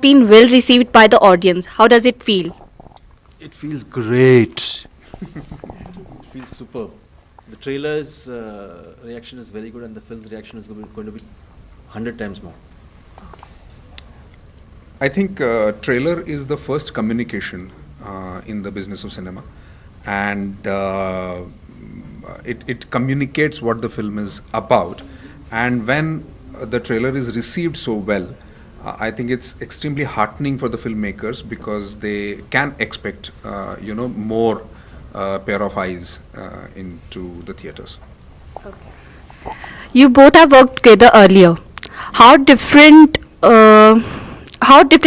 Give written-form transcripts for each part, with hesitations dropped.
been well received by the audience. How does it feel? It feels great. It feels superb. The trailer's reaction is very good, and the film's reaction is going to be 100 times more. I think trailer is the first communication in the business of cinema, and it communicates what the film is about. And when the trailer is received so well, I think it's extremely heartening for the filmmakers, because they can expect more pair of eyes into the theaters. Okay. You both have worked together earlier. How different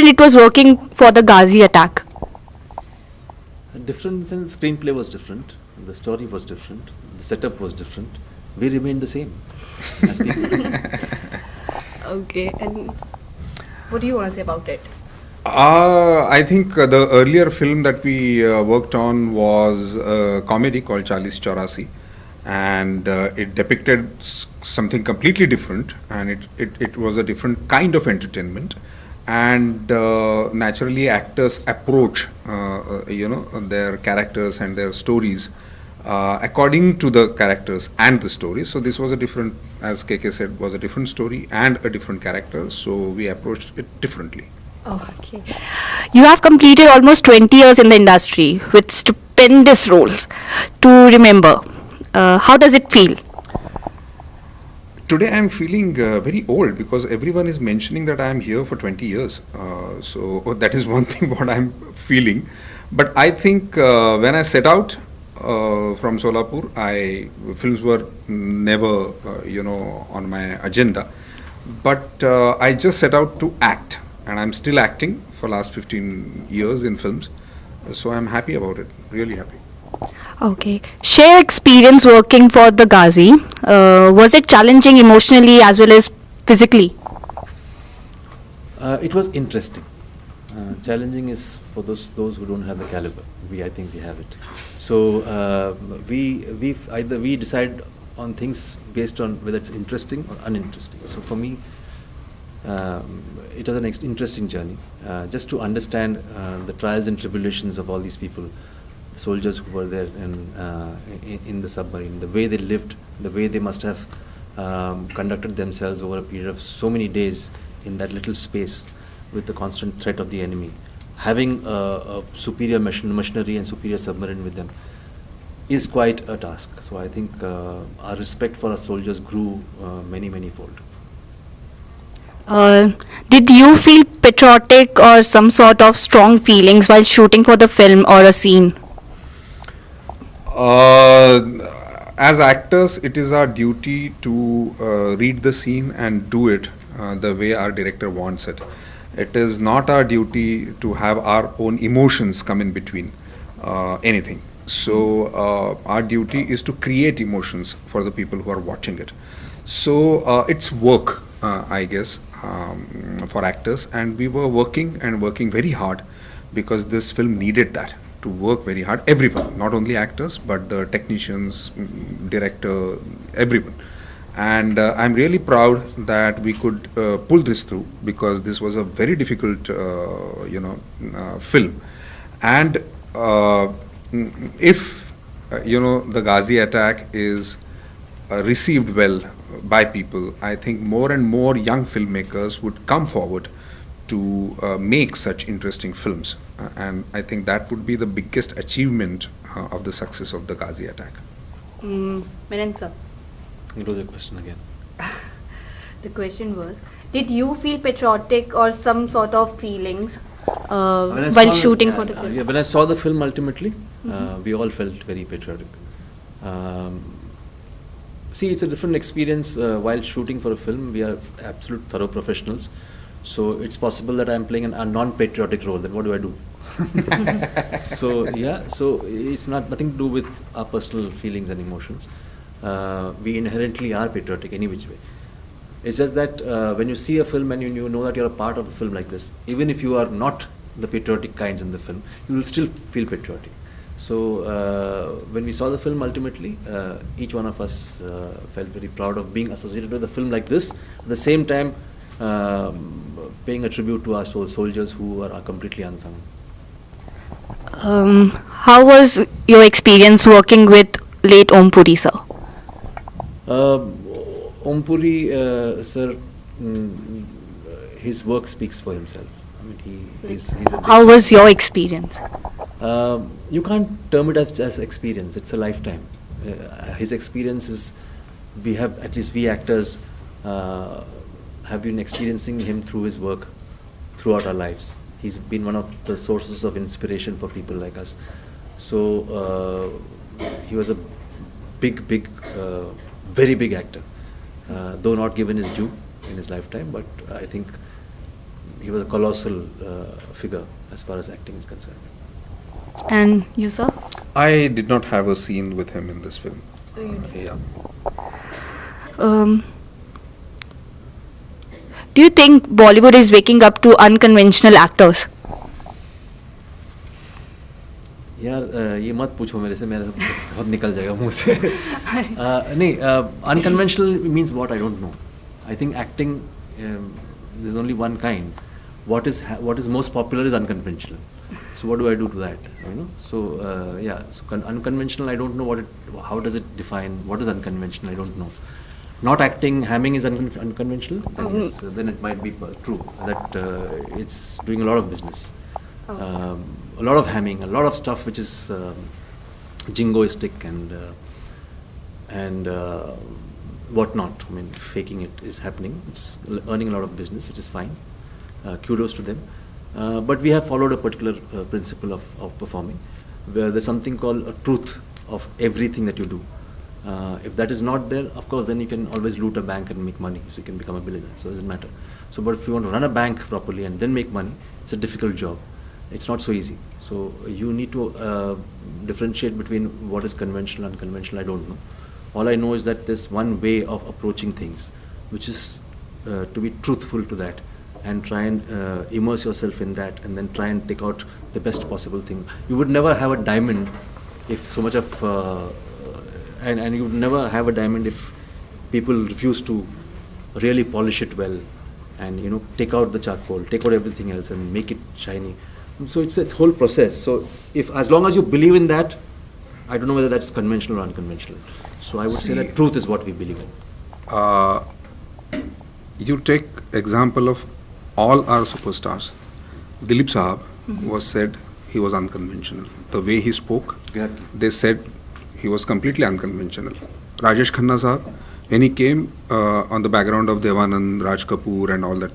it was working for the Gaazi attack? Difference in the screenplay was different, the story was different, the setup was different. We remained the same as people. Okay, and what do you want to say about it? I think the earlier film that we worked on was a comedy called 4084, and it depicted something completely different, and it was a different kind of entertainment. And naturally, actors approach their characters and their stories according to the characters and the story. So this was a different, as KK said, was a different story and a different character. So we approached it differently. Oh, okay. You have completed almost 20 years in the industry with stupendous roles to remember. How does it feel? Today I am feeling very old, because everyone is mentioning that I am here for 20 years. So that is one thing what I am feeling. But I think when I set out from Solapur, films were never on my agenda. But I just set out to act, and I'm still acting for last 15 years in films. So I'm happy about it, really happy. Okay. Share experience working for the Gaazi. Was it challenging emotionally as well as physically? It was interesting. Challenging is for those who don't have the caliber. I think we have it. So we decide on things based on whether it's interesting or uninteresting. So for me, it was an interesting journey, just to understand the trials and tribulations of all these people, the soldiers who were there in the submarine, the way they lived, the way they must have conducted themselves over a period of so many days in that little space with the constant threat of the enemy. Having a superior machinery and superior submarine with them is quite a task. So I think our respect for our soldiers grew many fold. Did you feel patriotic or some sort of strong feelings while shooting for the film or a scene? As actors, it is our duty to read the scene and do it the way our director wants it. It is not our duty to have our own emotions come in between anything. So our duty is to create emotions for the people who are watching it. So it's work, I guess, for actors, and we were working very hard, because this film needed that, to work very hard. Everyone, not only actors, but the technicians, director, everyone. And I'm really proud that we could pull this through, because this was a very difficult, film. And if the Gaazi attack is received well by people, I think more and more young filmmakers would come forward to make such interesting films. And I think that would be the biggest achievement of the success of the Gaazi attack. Miran sir. What was the question again? The question was, did you feel patriotic or some sort of feelings while shooting for the film? Yeah, when I saw the film ultimately, we all felt very patriotic. See, it's a different experience while shooting for a film. We are absolute thorough professionals. So it's possible that I'm playing a non-patriotic role. Then what do I do? So yeah, so it's nothing to do with our personal feelings and emotions. We inherently are patriotic any which way. It's just that when you see a film and you know that you're a part of a film like this, even if you are not the patriotic kinds in the film, you will still feel patriotic. So when we saw the film ultimately, each one of us felt very proud of being associated with a film like this. At the same time, paying a tribute to our soldiers who are completely unsung. How was your experience working with late Om Puri sir? Om Puri, sir, his work speaks for himself. I mean, he's a How was your experience? you can't term it as experience. It's a lifetime. His experience is, we have, at least we actors, have been experiencing him through his work throughout our lives. He's been one of the sources of inspiration for people like us. So he was a big, very big actor, though not given his due in his lifetime, but I think he was a colossal figure as far as acting is concerned. And you, sir? I did not have a scene with him in this film. Yeah. Do you think Bollywood is waking up to unconventional actors? यार ये मत पूछो मेरे से, मेरा बहुत निकल जाएगा मुंह से. नहीं, unconventional means what? I don't know. I think acting, there's only one kind. What is most popular is unconventional. So what do I do to that? You know. So yeah. So unconventional, I don't know how does it define? What is unconventional? I don't know. Not acting, hamming is unconventional. Then it might be true that it's doing a lot of business. A lot of hamming, a lot of stuff which is jingoistic and whatnot. I mean, faking it is happening. It's earning a lot of business, which is fine. Kudos to them. But we have followed a particular principle of performing, where there's something called a truth of everything that you do. If that is not there, of course, then you can always loot a bank and make money, so you can become a billionaire. So it doesn't matter. So, but if you want to run a bank properly and then make money, it's a difficult job. It's not so easy. So you need to differentiate between what is conventional and unconventional. I don't know. All I know is that there's one way of approaching things, which is to be truthful to that and try and immerse yourself in that, and then try and take out the best possible thing. You would never have a diamond if so much of and you would never have a diamond if people refuse to really polish it well and, you know, take out the charcoal, take out everything else and make it shiny. So it's a whole process. So if, as long as you believe in that, I don't know whether that's conventional or unconventional. So I would say that truth is what we believe in. You take example of all our superstars. Dilip Sahab was said he was unconventional. The way he spoke, they said he was completely unconventional. Rajesh Khanna Sahab, when he came on the background of Devanand, Raj Kapoor and all that,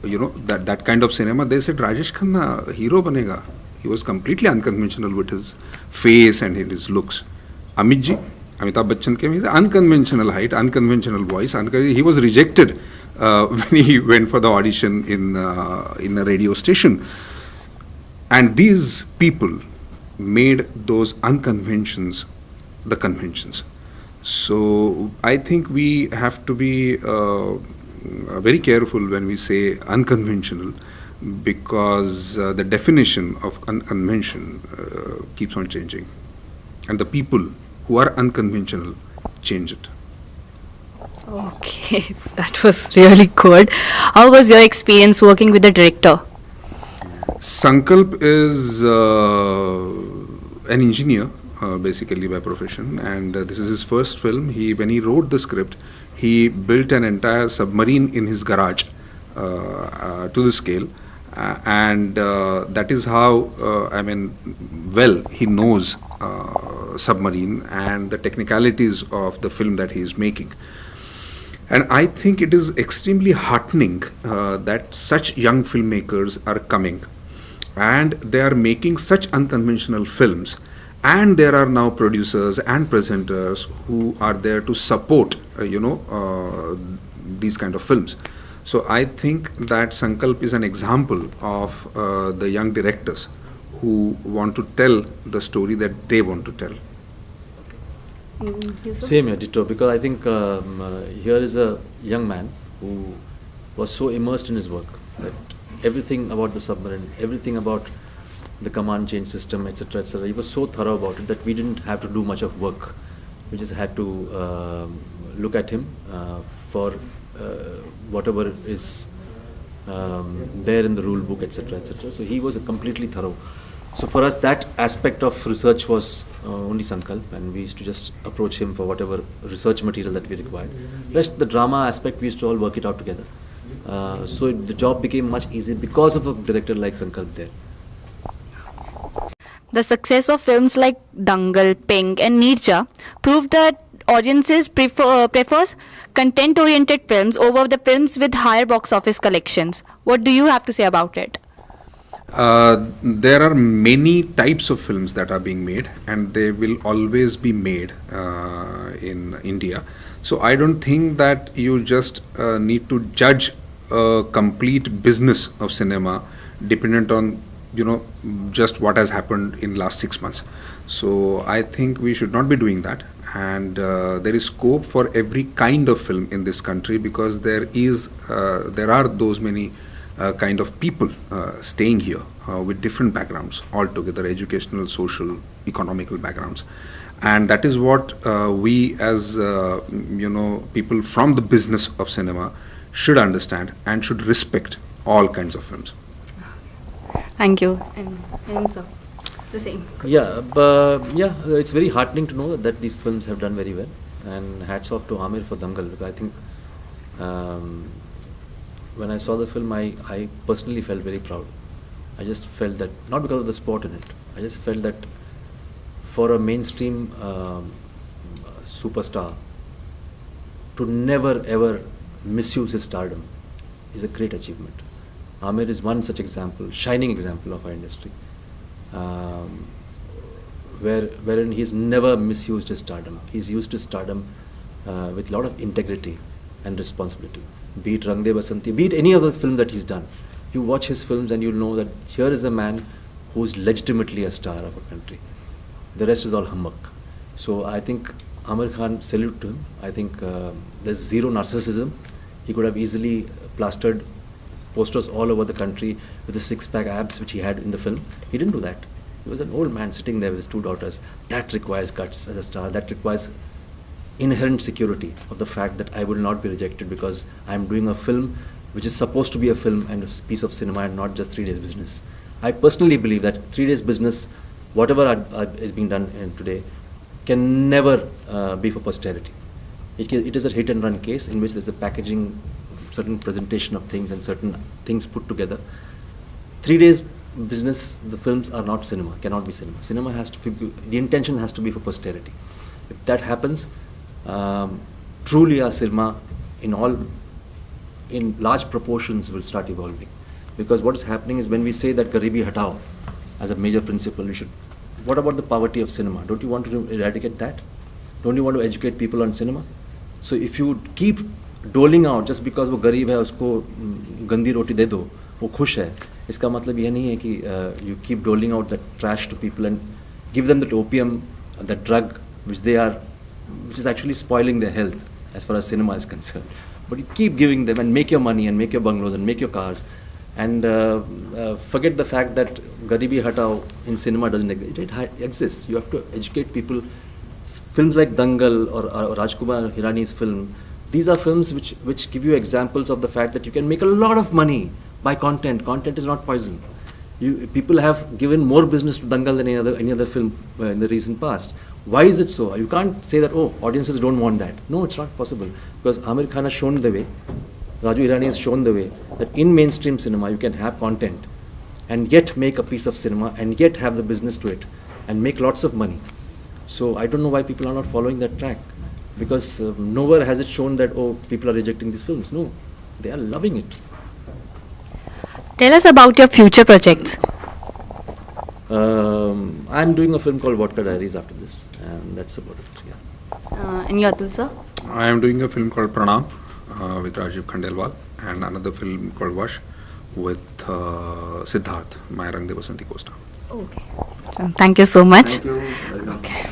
you know, that kind of cinema, they said Rajesh Khanna hero banega. He was completely unconventional with his face and his looks. Amit ji, Amitabh Bachchan came, he's unconventional height, unconventional voice. He was rejected when he went for the audition in a radio station. And these people made those unconventions the conventions. So I think we have to be very careful when we say unconventional, because the definition of unconvention keeps on changing, and the people who are unconventional change it. Okay, that was really good. How was your experience working with the director? Sankalp is an engineer basically by profession, and this is his first film. When he wrote the script, he built an entire submarine in his garage to the scale, and that is how well he knows submarine and the technicalities of the film that he is making. And I think it is extremely heartening that such young filmmakers are coming and they are making such unconventional films, and there are now producers and presenters who are there to support these kind of films. So I think that Sankalp is an example of the young directors who want to tell the story that they want to tell. Same here, ditto, because I think here is a young man who was so immersed in his work that everything about the submarine, everything about the command change system, etc., etc., he was so thorough about it that we didn't have to do much of work. We just had to look at him for whatever is there in the rule book, etc., etc. So he was completely thorough. So for us, that aspect of research was only Sankalp, and we used to just approach him for whatever research material that we required. Rest, the drama aspect, we used to all work it out together. So the job became much easier because of a director like Sankalp there. The success of films like Dangal, Pink, and Neerja proved that audiences prefers content-oriented films over the films with higher box office collections. What do you have to say about it? There are many types of films that are being made, and they will always be made in India. So I don't think that you just need to judge a complete business of cinema dependent on just what has happened in last 6 months. So I think we should not be doing that, and there is scope for every kind of film in this country, because there are those many kind of people staying here with different backgrounds altogether, educational, social, economical backgrounds, and that is what we as people from the business of cinema should understand and should respect all kinds of films. Thank you. And sir, the same. Yeah, it's very heartening to know that these films have done very well, and hats off to Amir for Dangal, because I think when I saw the film, I personally felt very proud. I just felt that, not because of the sport in it, I just felt that for a mainstream superstar to never ever misuse his stardom is a great achievement. Amir is one such example, shining example of our industry, wherein he's never misused his stardom. He's used his stardom with a lot of integrity and responsibility. Be it Rang De Basanti, be it any other film that he's done. You watch his films and you'll know that here is a man who's legitimately a star of a country. The rest is all humbug. So I think Amir Khan, salute to him. I think there's zero narcissism. He could have easily plastered posters all over the country with the six-pack abs which he had in the film. He didn't do that. He was an old man sitting there with his two daughters. That requires guts as a star. That requires inherent security of the fact that I will not be rejected because I am doing a film which is supposed to be a film and a piece of cinema and not just 3 days business. I personally believe that 3 days business, whatever is being done today, can never be for posterity. It is a hit and run case in which there's a packaging, certain presentation of things and certain things put together. 3 days business, the films are not cinema, cannot be cinema. Cinema has to be, the intention has to be for posterity. If that happens, truly our cinema in large proportions will start evolving. Because what is happening is, when we say that Garibi Hatao as a major principle, what about the poverty of cinema? Don't you want to eradicate that? Don't you want to educate people on cinema? So if you keep doling out just because वो गरीब है उसको गंदी रोटी दे दो वो खुश है, इसका मतलब ये नहीं है कि you keep doling out that trash to people and give them that opium, that drug which is actually spoiling their health as far as cinema is concerned. But you keep giving them and make your money and make your bungalows and make your cars, and forget the fact that Garibi Hatao in cinema doesn't exist. It exists. You have to educate people. Films like Dangal or Rajkumar Hirani's film, these are films which give you examples of the fact that you can make a lot of money by content. Content is not poison. People have given more business to Dangal than any other film in the recent past. Why is it so? You can't say that, oh, audiences don't want that. No, it's not possible. Because Amir Khan has shown the way, Raju Hirani has shown the way, that in mainstream cinema you can have content and yet make a piece of cinema and yet have the business to it and make lots of money. So I don't know why people are not following that track. Because nowhere has it shown that, oh, people are rejecting these films. No, they are loving it. Tell us about your future projects. I'm doing a film called Vodka Diaries after this, and that's about it. Yeah. And Yatul sir? I am doing a film called Pranam with Rajiv Khandelwal, and another film called Vash with Siddharth, my Rang De Basanti co-star. Okay. Thank you so much. Thank you. Okay.